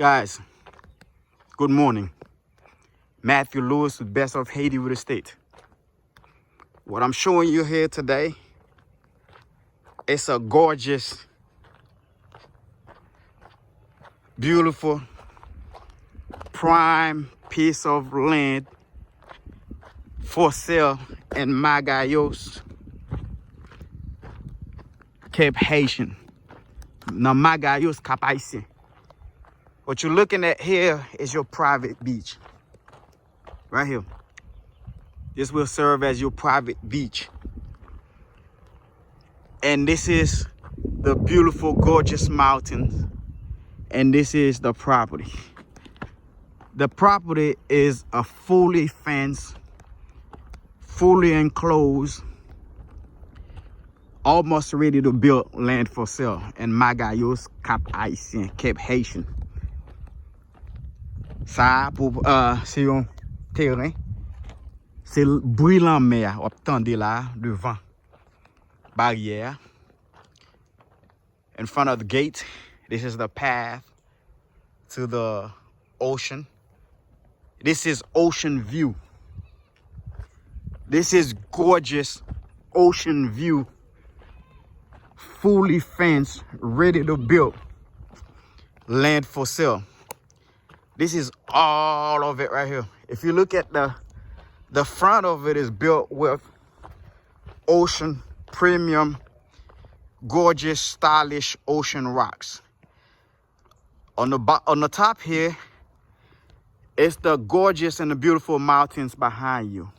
Guys, good morning. Matthew Lewis with Best of Haiti Real Estate. What I'm showing you here today, it's a gorgeous, beautiful, prime piece of land for sale in Magayorse, Cap-Haitien. Now Magayorse, Kap Ayitien. What you're looking at here is your private beach. Right here. This will serve as your private beach. And this is the beautiful, gorgeous mountains. And this is the property. The property is a fully fenced, fully enclosed, almost ready to build land for sale in Magayorse, Kap Ayitien, Cap-Haitien. Ça, c'est un terrain. C'est le brûlant mer. Attendez là, le vent. Barrière. In front of the gate, this is the path to the ocean. This is Oceanview. This is gorgeous Oceanview. Fully fenced, ready to build. Land for sale. This is all of it right here. If you look at the front of it is built with ocean premium, gorgeous, stylish ocean rocks. On the top here, it's the gorgeous and the beautiful mountains behind you.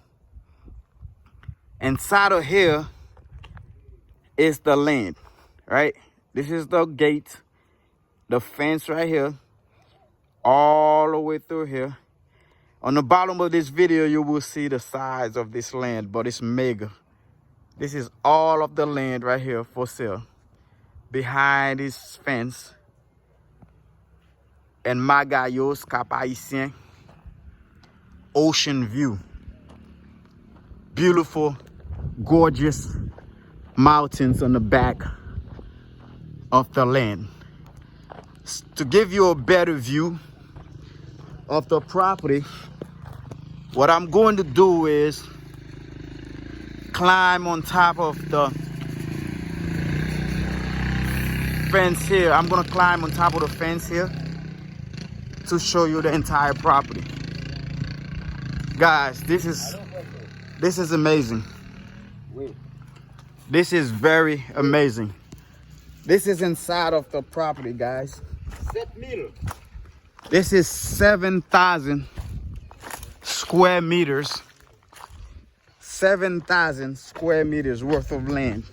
Inside of here is the land, right? This is the gate, the fence right here. All the way through here. On the bottom of this video, you will see the size of this land, but it's mega. This is all of the land right here for sale. Behind this fence. And Magayorse, Kap Ayitien, Oceanview. Beautiful, gorgeous mountains on the back of the land. To give you a better view of the property, what I'm going to do is climb on top of the fence here. I'm going to climb on top of the fence here to show you the entire property. Guys, this is amazing. This is very amazing. This is inside of the property, guys. This is 7,000 square meters. 7,000 square meters worth of land.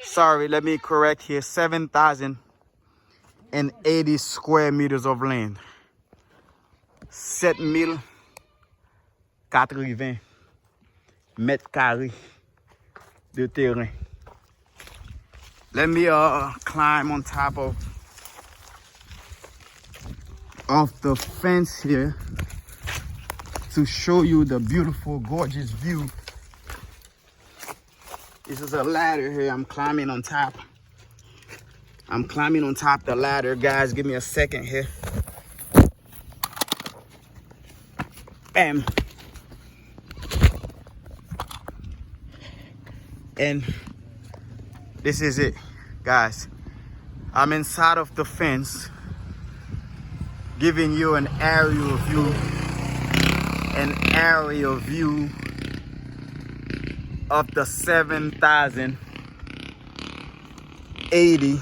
Sorry, let me correct here. 7,080 square meters of land. 7,080 mètres carrés de terrain. Let me climb on top of the fence here to show you the beautiful, gorgeous view. This is a ladder here. I'm climbing on top. I'm climbing on top of the ladder, guys. Give me a second here. Bam. And this is it, guys. I'm inside of the fence, giving you an aerial view. An aerial view of the 7,080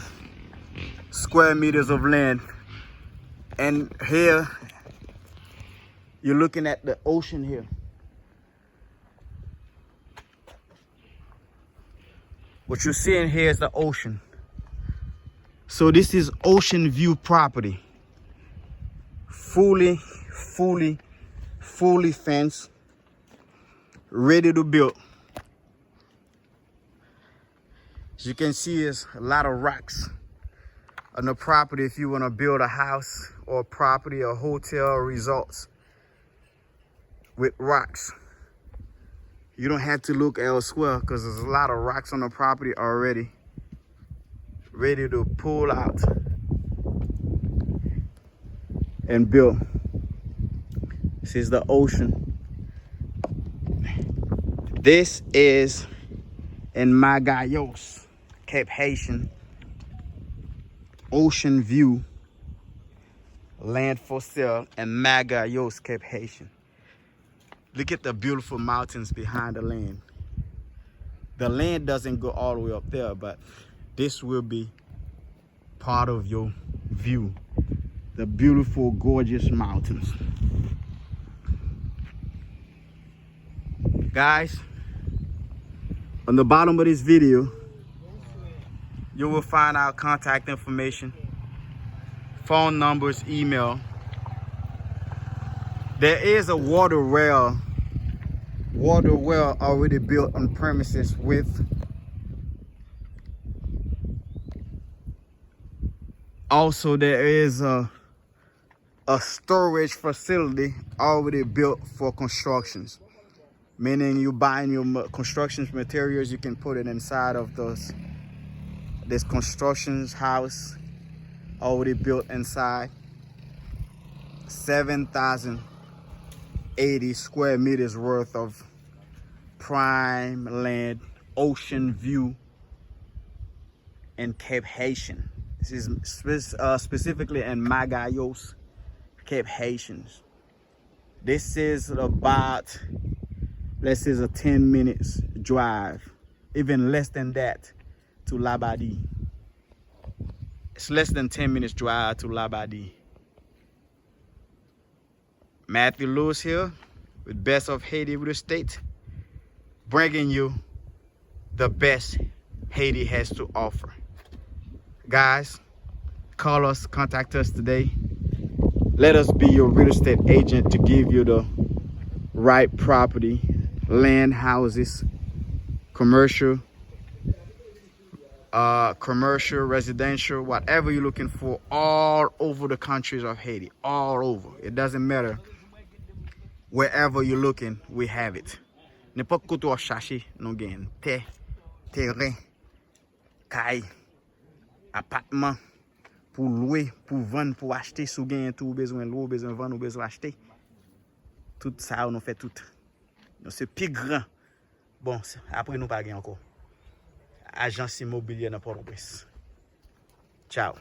square meters of land. And here you're looking at the ocean here. What you're seeing here is the ocean. So this is Oceanview property. Fully fenced, ready to build. As you can see, there's a lot of rocks on the property if you want to build a house or a property, a hotel, or resorts. with rocks. You don't have to look elsewhere because there's a lot of rocks on the property already, ready to pull out and build. This is the ocean. This is in Magayorse, Cap-Haitien, Oceanview, land for sale in Magayorse, Cap-Haitien. Look at the beautiful mountains behind the land. The land doesn't go all the way up there, but this will be part of your view. The beautiful, gorgeous mountains. Guys, on the bottom of this video, you will find our contact information, phone numbers, email. There is a water well already built on premises with also there is a storage facility already built for constructions, meaning you buying your construction materials, you can put it inside of this construction house already built inside. 7,080 square meters worth of prime land, ocean view in Cap-Haitien. This is specifically in Magayorse, Cap-Haitians. This is about, let's say, a 10 minutes drive, even less than that, to Labadee. It's less than 10 minutes drive to Labadee. Matthew Lewis here with Best of Haiti Real Estate, bringing you the best Haiti has to offer. Guys, call us, contact us today. Let us be your real estate agent to give you the right property, land, houses, commercial, residential, whatever you're looking for, all over the countries of Haiti, all over. It doesn't matter. Wherever you're looking, we have it. N'importe quoi tu vas chercher, nous gagnons terrain, caille, appartement, pour louer, pour vendre, pour acheter, si vous avez tout besoin de louer, besoin de vendre, besoin d'acheter. Tout ça, on fait tout. C'est plus grand. Bon, après nous pas encore. Agence immobilière dans Port-au-Prince. Ciao.